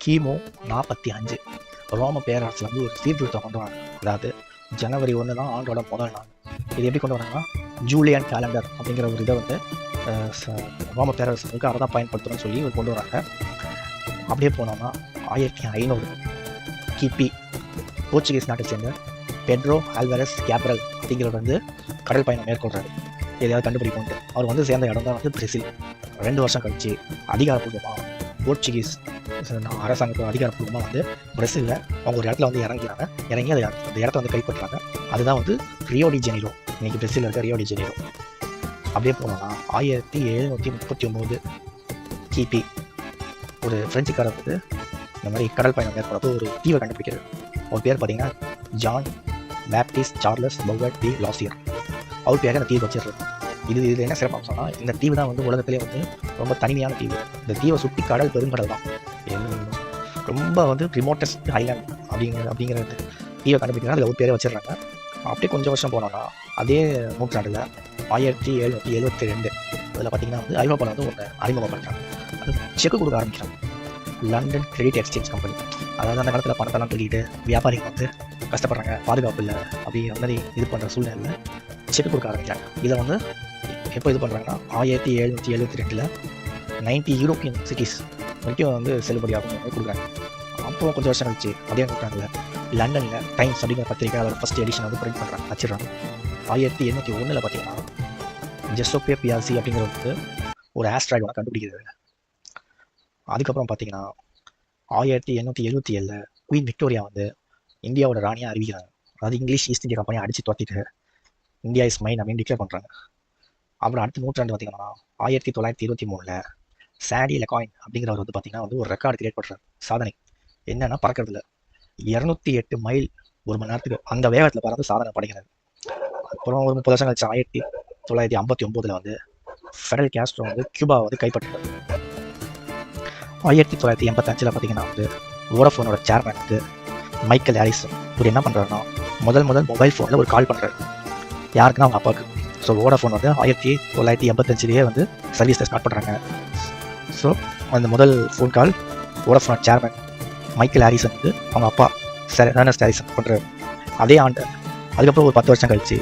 கிமு 45 ரோம பேரரசில் வந்து ஒரு சீர்திருத்தம் கொண்டு வராங்க. அதாவது ஜனவரி 1 தான் ஆண்டோட முதல் நாள். இது எப்படி கொண்டு வராங்கன்னா ஜூலியன் கேலண்டர் அப்படிங்கிற ஒரு இதை வந்து ரோம பேரரசுக்கு அதை தான் பயன்படுத்தணும்னு சொல்லி கொண்டு வராங்க. அப்படியே போனோம்னா 1500 கிபி போர்ச்சுகீஸ் நாட்டை சேர்ந்த பெட்ரோ ஆல்வரஸ் கேப்ரல் அப்படிங்கிறவர் வந்து கடல் பயணம் மேற்கொள்கிறாரு. எதையாவது கண்டுபிடிக்கும். அவர் வந்து சேர்ந்த இடம் தான் வந்து பிரேசில். 2 வருஷம் கழிச்சு அதிகாரப்பூர்வமாக போர்ச்சுகீஸ் அரசாங்கத்தோட அதிகாரப்பூர்வமாக வந்து பிரேசிலில் அவங்க ஒரு இடத்துல வந்து இறங்கி அந்த இடத்த வந்து கைப்பற்றுறாங்க. அதுதான் வந்து ரியோ டி ஜெனீரோ, இன்னைக்கு பிரேசிலில் இருக்க ரியோ டி ஜெனீரோ. அப்படியே போனோம்னா 1739 கிபி ஒரு பிரெஞ்சுக்காரர் வந்து இந்த மாதிரி கடல் பயணம் மேற்கொள்ளப்போ ஒரு தீவை கண்டுபிடிக்கிறது. அவர் பேர் பார்த்தீங்கன்னா ஜான் பேப்டிஸ்ட் சார்லஸ் பவுவர்ட் டி லாசியர். அவர் பேரை அந்த தீவு வச்சிடுறது. இது என்ன சிறப்பு அம்சம்னா, இந்த தீவு தான் வந்து உலகத்திலே வந்து ரொம்ப தனிமையான தீவு. இந்த தீவை சுற்றி கடல் பெருங்கடல் தான். ரொம்ப வந்து ரிமோட்டஸ்ட் ஐலாண்ட் அப்படிங்கிற தீவை கண்டுபிடிக்கிறாங்க. அதில் ஒரு பேரை வச்சிடுறாங்க. அப்படியே கொஞ்சம் வருஷம் போனோம்னா அதே நூற்றாண்டில் 1772 அதில் பார்த்தீங்கன்னா வந்து ஐரோப்பாவில் வந்து ஒன்று அறிமுகப்படுத்துறாங்க. அது செக்கு கொடுக்க ஆரம்பிக்கிறாங்க. London credit exchange company. அதாவது அந்த காலத்தில் பணத்தெல்லாம் தூக்கிட்டு வியாபாரிகள் வந்து கஷ்டப்படுறாங்க, பாதுகாப்பு இல்லை அப்படிங்கிற மாதிரி இது பண்ணுற சூழ்நிலை செக்கு கொடுக்க ஆரம்பிக்கிறாங்க. இதை வந்து எப்போ இது பண்ணுறாங்கன்னா 1772 90 யூரோப்பியன் சிட்டிஸ் வரைக்கும் வந்து செல்லுபடியாகும் கொடுக்குறாங்க. அப்புறம் கொஞ்சம் வருஷம் கழிச்சு அதே நூற்றாண்டில் லண்டனில் டைம்ஸ் அப்படிங்கிற பத்திரிக்கை அதோட ஃபஸ்ட் எடிஷன் வந்து பிரிண்ட் பண்ணுறாங்க, வச்சிடறாங்க. 1801 பார்த்தீங்கன்னா ஜெசோப்பே பியாசி அப்படிங்கிற வந்து ஒரு ஆஸ்ட்ராய்டு ஒன்று கண்டுபிடிக்கிறது. அதுக்கப்புறம் பார்த்தீங்கன்னா 1877 குயின் விக்டோரியா வந்து இந்தியாவோட ராணியாக அறிவிக்கிறாங்க. அதாவது இங்கிலீஷ் ஈஸ்ட் இந்தியா கம்பெனியை அடித்து துரத்திட்டு இந்தியா இஸ் மைன் அப்படின்னு டிக்ளேர் பண்ணுறாங்க. அப்புறம் அடுத்த நூற்றாண்டு பார்த்தீங்கன்னா 1923 சாடி லெகாயின் அப்படிங்கிறவர் வந்து பார்த்தீங்கன்னா வந்து ஒரு ரெக்கார்டு கிரியேட் பண்ணுறாரு. சாதனை என்னன்னா பறக்கிறதுல 208 மைல் ஒரு மணி நேரத்துக்கு அந்த வேகத்தில் பறந்து சாதனை படைக்கிறாரு. அப்புறம் ஒரு 30 வருஷம் கழிச்சு 1959 வந்து ஃபெடரல் கேஸ்ட்ரோ வந்து கியூபா வந்து கைப்பற்றுறாரு. 1985 பார்த்தீங்கன்னா வந்து வோடஃபோனோட சேர்மேன் வந்து மைக்கேல் ஹாரிசன் இவர் என்ன பண்ணுறாருன்னா முதல் மொபைல் ஃபோனில் ஒரு கால் பண்ணுறாரு. யாருக்குன்னா அவங்க அப்பாவுக்கு. ஸோ வோடஃபோன் வந்து 1985 வந்து சர்வீஸை ஸ்டார்ட் பண்ணுறாங்க. ஸோ அந்த முதல் phone call Vodafone chairman Michael Harrison வந்து அவங்க அப்பா எர்னஸ்ட் ஹாரிசன் பண்ணுறாரு. அதே ஆண்டு அதுக்கப்புறம் ஒரு 10 வருஷம் கழிச்சு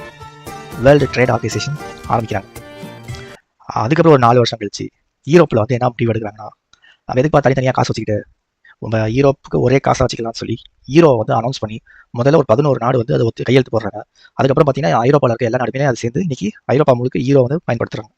வேர்ல்டு ட்ரேட் ஆர்கனைசேஷன் ஆரம்பிக்கிறாங்க. அதுக்கப்புறம் ஒரு 4 வருஷம் கழிச்சு யூரோப்பில் வந்து என்ன முடிவு எடுக்கிறாங்கன்னா நம்ம எதுக்கு தனித்தனியாக காசு வச்சுக்கிட்டு நம்ம யூரோப்புக்கு ஒரே காசை வச்சுக்கலாம்னு சொல்லி யூரோ வந்து அனௌன்ஸ் பண்ணி முதல்ல ஒரு 11 நாடு வந்து அதை கையெழுத்து போடுறாங்க. அதுக்கப்புறம் பார்த்தீங்கன்னா ஐரோப்பாவில் இருக்க எல்லா நாடுமே அதை சேர்ந்து இன்னைக்கு ஐரோப்பா முழுக்க யூரோ வந்து பயன்படுத்துறாங்க.